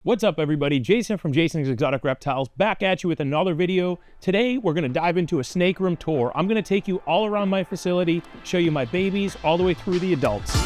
What's up everybody, Jason from Jason's Exotic Reptiles back at you with another video. Today we're going to dive into a snake room tour. I'm going to take you all around my facility, show you my babies all the way through the adults.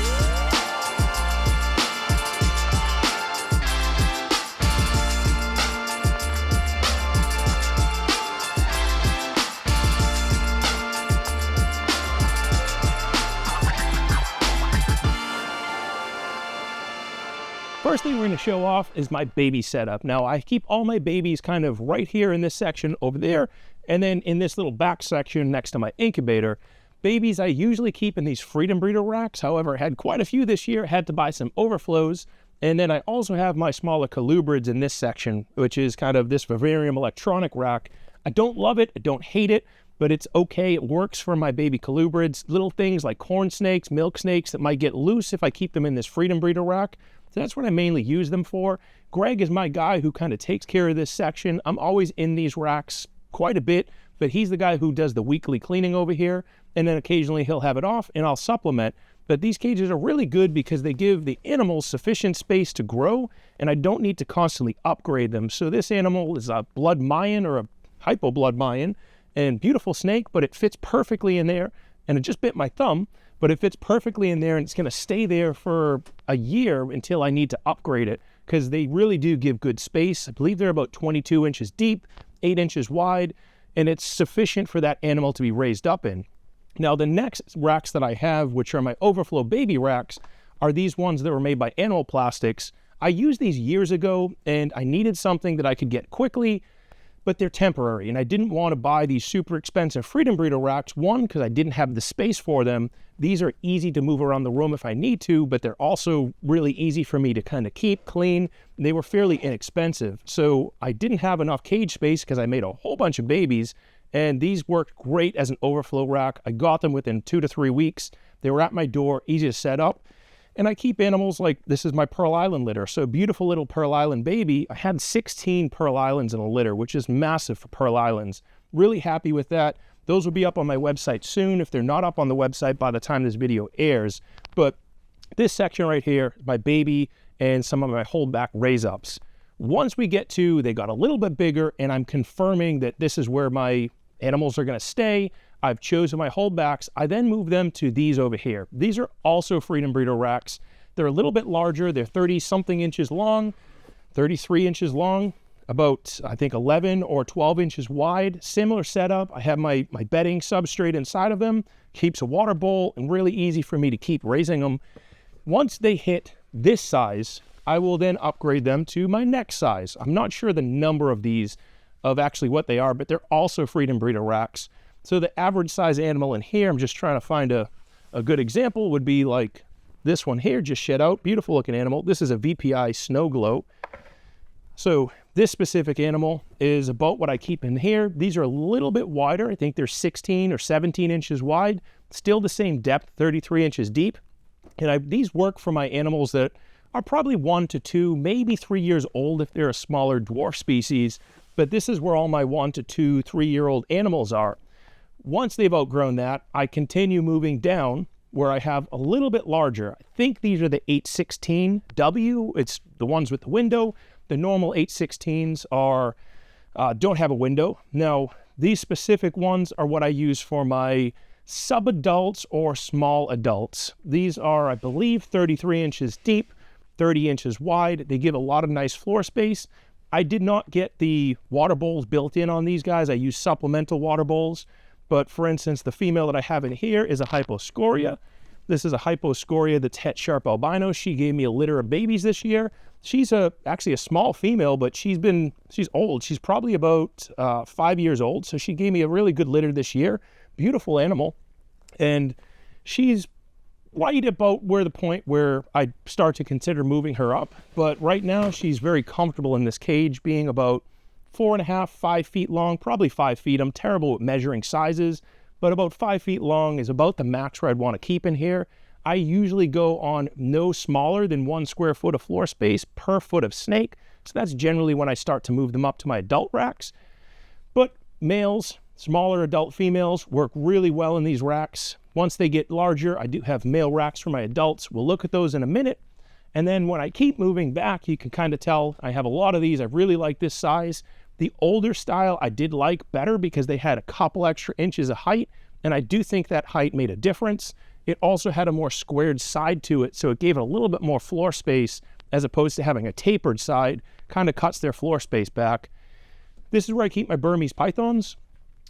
First thing we're going to show off is my baby setup. Now I keep all my babies kind of right here in this section over there, and then in this little back section next to my incubator. Babies I usually keep in these freedom breeder racks. However, I had quite a few this year, had to buy some overflows. And then I also have my smaller colubrids in this section, which is kind of this vivarium electronic rack. I don't love it, I don't hate it, but it's okay. It works for my baby colubrids. Little things like corn snakes, milk snakes that might get loose if I keep them in this freedom breeder rack. So that's what I mainly use them for. Greg is my guy who kind of takes care of this section. I'm always in these racks quite a bit, but he's the guy who does the weekly cleaning over here, and then occasionally he'll have it off and I'll supplement. But these cages are really good because they give the animals sufficient space to grow, and I don't need to constantly upgrade them. So this animal is a blood Mayan or a hypo-blood Mayan, and beautiful snake, but it fits perfectly in there. And it just bit my thumb, but it fits perfectly in there, and it's going to stay there for a year until I need to upgrade it, because they really do give good space. I believe they're about 22 inches deep, 8 inches wide, and it's sufficient for that animal to be raised up in. Now the next racks that I have, which are my overflow baby racks, are these ones that were made by Animal Plastics. I used these years ago, and I needed something that I could get quickly, but they're temporary, and I didn't want to buy these super expensive freedom breeder racks. One, because I didn't have the space for them. These are easy to move around the room if I need to, but they're also really easy for me to kind of keep clean. They were fairly inexpensive, so I didn't have enough cage space because I made a whole bunch of babies, and these worked great as an overflow rack. I got them within 2 to 3 weeks. They were at my door, easy to set up. And I keep animals like, this is my Pearl Island litter. So beautiful little Pearl Island baby. I had 16 Pearl Islands in a litter, which is massive for Pearl Islands. Really happy with that. Those will be up on my website soon if they're not up on the website by the time this video airs. But this section right here, my baby and some of my holdback raise-ups. Once we get to, they got a little bit bigger, and I'm confirming that this is where my animals are going to stay. I've chosen my holdbacks. I then move them to these over here. These are also freedom breeder racks. They're a little bit larger. They're 30-something inches long, 33 inches long, about, I think, 11 or 12 inches wide. Similar setup. I have my bedding substrate inside of them. Keeps a water bowl, and really easy for me to keep raising them. Once they hit this size, I will then upgrade them to my next size. I'm not sure the number of these, of actually what they are, but they're also freedom breeder racks. So the average size animal in here, I'm just trying to find a good example, would be like this one here, just shed out. Beautiful looking animal. This is a VPI Snow Glow. So this specific animal is about what I keep in here. These are a little bit wider. I think they're 16 or 17 inches wide. Still the same depth, 33 inches deep. And these work for my animals that are probably 1 to 2, maybe 3 years old if they're a smaller dwarf species. But this is where all my 1 to 2, 3-year-old animals are. Once they've outgrown that, I continue moving down where I have a little bit larger. I think these are the 816W. It's the ones with the window. The normal 816s are don't have a window. Now, these specific ones are what I use for my sub-adults or small adults. These are, I believe, 33 inches deep, 30 inches wide. They give a lot of nice floor space. I did not get the water bowls built in on these guys. I use supplemental water bowls. But for instance, the female that I have in here is a Hyposcoria. This is a Hyposcoria that's het sharp albino. She gave me a litter of babies this year. She's actually a small female, but she's old. She's probably about 5 years old. So she gave me a really good litter this year. Beautiful animal. And she's right about the point where I start to consider moving her up. But right now she's very comfortable in this cage, being about 4.5, 5 feet long, probably 5 feet. I'm terrible at measuring sizes, but about 5 feet long is about the max where I'd want to keep in here. I usually go on no smaller than 1 square foot of floor space per foot of snake. So that's generally when I start to move them up to my adult racks. But males, smaller adult females work really well in these racks. Once they get larger, I do have male racks for my adults. We'll look at those in a minute. And then when I keep moving back, you can kind of tell I have a lot of these. I really like this size. The older style I did like better because they had a couple extra inches of height, and I do think that height made a difference. It also had a more squared side to it, so it gave it a little bit more floor space as opposed to having a tapered side. Kind of cuts their floor space back. This is where I keep my Burmese pythons.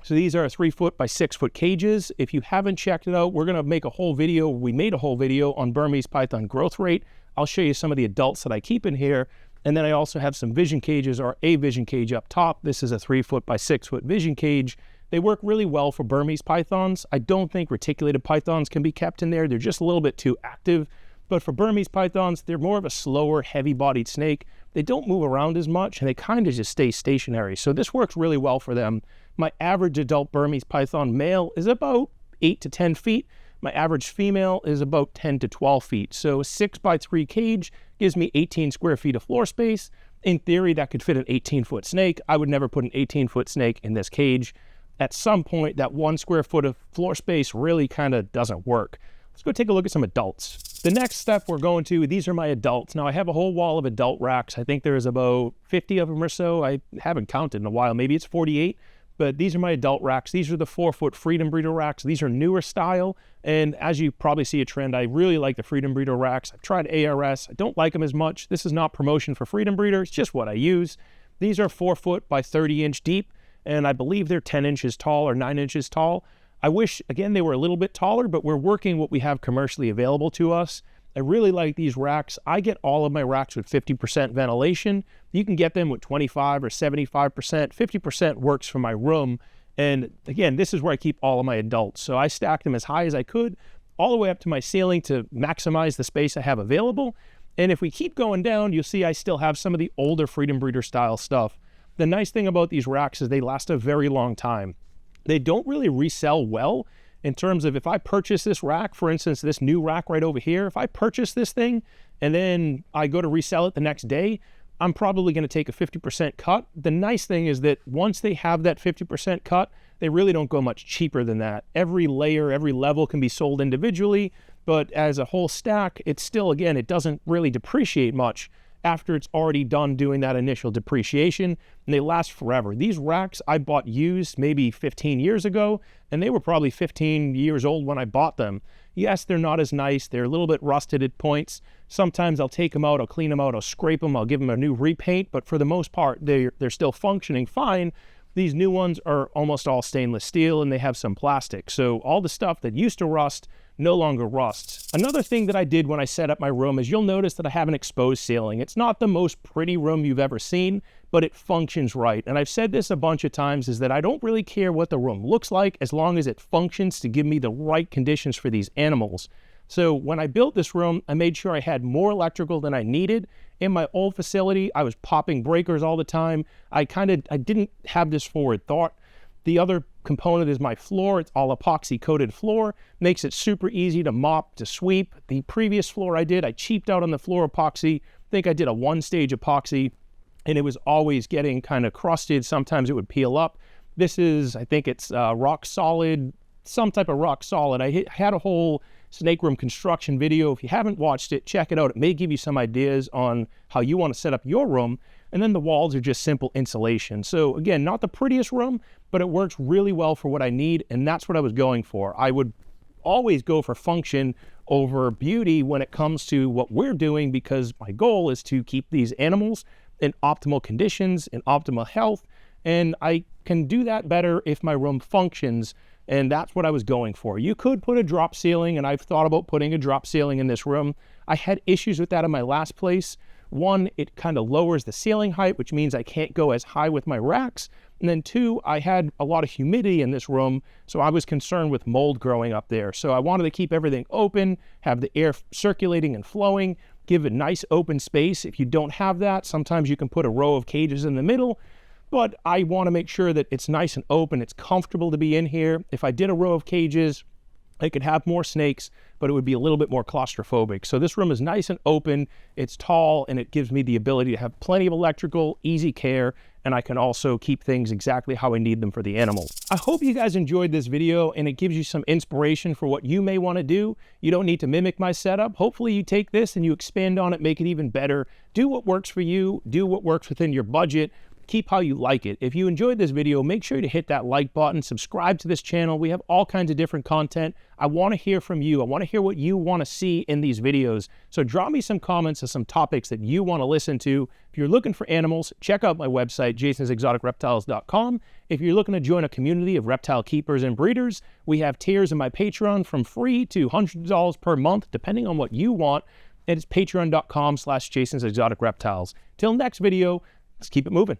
So these are 3 foot by 6 foot cages. If you haven't checked it out, we're gonna make a whole video. We made a whole video on Burmese python growth rate. I'll show you some of the adults that I keep in here. And then I also have some vision cages, or a vision cage up top. This is a 3 foot by 6 foot vision cage. They work really well for Burmese pythons. I don't think reticulated pythons can be kept in there. They're just a little bit too active. But for Burmese pythons, they're more of a slower, heavy-bodied snake. They don't move around as much, and they kind of just stay stationary. So this works really well for them. My average adult Burmese python male is about 8 to 10 feet. My average female is about 10 to 12 feet. So a 6 by 3 cage gives me 18 square feet of floor space. In theory, that could fit an 18-foot snake. I would never put an 18-foot snake in this cage. At some point, that 1 square foot of floor space really kind of doesn't work. Let's go take a look at some adults. The next step we're going to, these are my adults. Now I have a whole wall of adult racks. I think there's about 50 of them or so. I haven't counted in a while. Maybe it's 48. But these are my adult racks. These are the 4 foot Freedom Breeder racks. These are newer style. And as you probably see a trend, I really like the Freedom Breeder racks. I've tried ARS. I don't like them as much. This is not promotion for Freedom Breeder. It's just what I use. These are 4 foot by 30 inch deep. And I believe they're 10 inches tall or 9 inches tall. I wish, again, they were a little bit taller, but we're working what we have commercially available to us. I really like these racks. I get all of my racks with 50% ventilation. You can get them with 25 or 75%. 50% works for my room. And again, this is where I keep all of my adults. So I stacked them as high as I could, all the way up to my ceiling to maximize the space I have available. And if we keep going down, you'll see I still have some of the older Freedom Breeder style stuff. The nice thing about these racks is they last a very long time. They don't really resell well in terms of if I purchase this rack, for instance, this new rack right over here, if I purchase this thing and then I go to resell it the next day, I'm probably going to take a 50% cut. The nice thing is that once they have that 50% cut, they really don't go much cheaper than that. Every layer, every level can be sold individually, but as a whole stack, it's still, again, it doesn't really depreciate much after it's already done doing that initial depreciation, and they last forever. These racks I bought used maybe 15 years ago, and they were probably 15 years old when I bought them. Yes, they're not as nice. They're a little bit rusted at points. Sometimes I'll take them out, I'll clean them out, I'll scrape them, I'll give them a new repaint, but for the most part, they're still functioning fine. These new ones are almost all stainless steel, and they have some plastic. So all the stuff that used to rust no longer rusts. Another thing that I did when I set up my room is you'll notice that I have an exposed ceiling. It's not the most pretty room you've ever seen, but it functions right. And I've said this a bunch of times, is that I don't really care what the room looks like as long as it functions to give me the right conditions for these animals. So when I built this room, I made sure I had more electrical than I needed. In my old facility, I was popping breakers all the time. I didn't have this forward thought. The other component is my floor. It's all epoxy coated floor. Makes it super easy to mop, to sweep. The previous floor I cheaped out on the floor epoxy. I think I did a 1-stage epoxy, and it was always getting kind of crusted. Sometimes it would peel up. This is, I think it's rock solid, some type of rock solid. I had a whole snake room construction video. If you haven't watched it, check it out. It may give you some ideas on how you want to set up your room. And then the walls are just simple insulation. So again, not the prettiest room, but it works really well for what I need, and that's what I was going for. I would always go for function over beauty when it comes to what we're doing, because my goal is to keep these animals in optimal conditions, in optimal health, and I can do that better if my room functions, and that's what I was going for. You could put a drop ceiling, and I've thought about putting a drop ceiling in this room. I had issues with that in my last place. One, it kind of lowers the ceiling height, which means I can't go as high with my racks. And then two, I had a lot of humidity in this room, so I was concerned with mold growing up there. So I wanted to keep everything open, have the air circulating and flowing, give a nice open space. If you don't have that, sometimes you can put a row of cages in the middle, but I want to make sure that it's nice and open, it's comfortable to be in here. If I did a row of cages, I could have more snakes, but it would be a little bit more claustrophobic. So this room is nice and open, it's tall, and it gives me the ability to have plenty of electrical, easy care, and I can also keep things exactly how I need them for the animals. I hope you guys enjoyed this video and it gives you some inspiration for what you may want to do. You don't need to mimic my setup. Hopefully you take this and you expand on it, make it even better. Do what works for you, do what works within your budget. Keep how you like it. If you enjoyed this video, make sure to hit that like button, subscribe to this channel. We have all kinds of different content. I want to hear from you. I want to hear what you want to see in these videos. So drop me some comments of some topics that you want to listen to. If you're looking for animals, check out my website, jasonsexoticreptiles.com. If you're looking to join a community of reptile keepers and breeders, we have tiers in my Patreon from free to hundreds of dollars per month, depending on what you want. And it's patreon.com/jasonsexoticreptiles. Till next video, let's keep it moving.